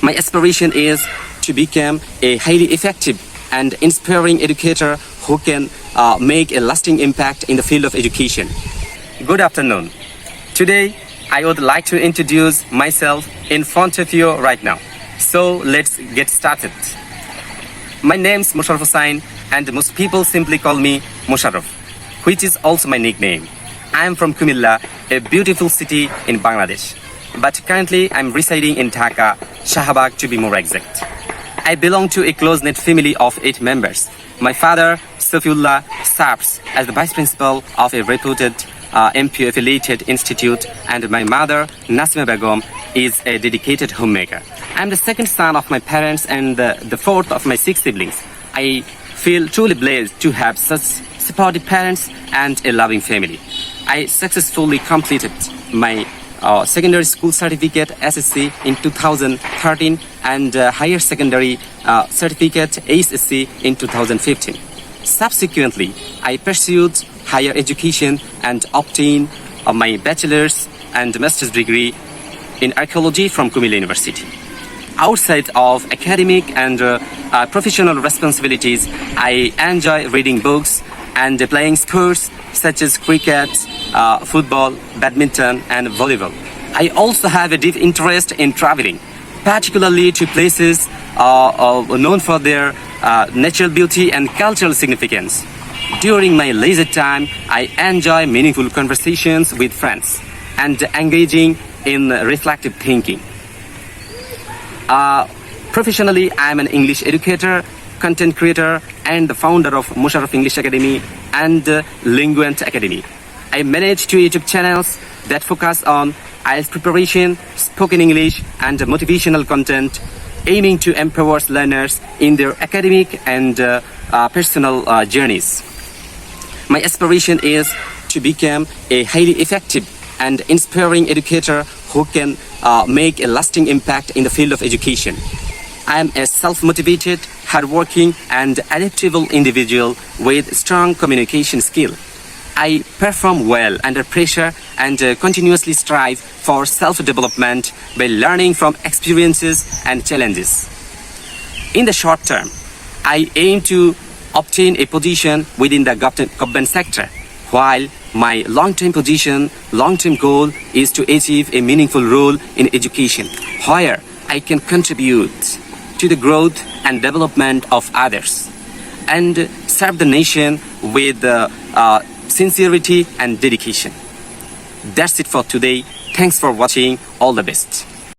My aspiration is to become a highly effective and inspiring educator who can make a lasting impact in the field of education. Good afternoon. Today, I would like to introduce myself in front of you right now. So let's get started. My name is Mosharaf Hossain, and most people simply call me Mosharaf, which is also my nickname. I am from Kumilla, a beautiful city in Bangladesh. But currently I'm residing in Dhaka, Shahabag to be more exact. I belong to a close-knit family of 8 members. My father, Safiullah, serves as the vice principal of a reputed MP-affiliated institute, and my mother, Nasima Begum, is a dedicated homemaker. I'm the second son of my parents and the fourth of my 6 siblings. I feel truly blessed to have such supportive parents and a loving family. I successfully completed my secondary school certificate SSC in 2013 and higher secondary certificate HSC in 2015. Subsequently, I pursued higher education and obtained my bachelor's and master's degree in archaeology from Kumilla University. Outside of academic and professional responsibilities, I enjoy reading books and playing sports such as cricket, football, badminton, and volleyball. I also have a deep interest in traveling, particularly to places known for their natural beauty and cultural significance. During my leisure time, I enjoy meaningful conversations with friends and engaging in reflective thinking. Professionally, I am an English educator, content creator, and the founder of Mosharaf English Academy and Linguant Academy. I manage 2 YouTube channels that focus on IELTS preparation, spoken English, and motivational content, aiming to empower learners in their academic and personal journeys. My aspiration is to become a highly effective and inspiring educator who can make a lasting impact in the field of education. I am a self-motivated, hardworking, and adaptable individual with strong communication skill. I perform well under pressure and continuously strive for self-development by learning from experiences and challenges. In the short term, I aim to obtain a position within the government sector, while my long-term goal is to achieve a meaningful role in education, where I can contribute to the growth and development of others and serve the nation with sincerity and dedication. That's it for today. Thanks for watching. All the best.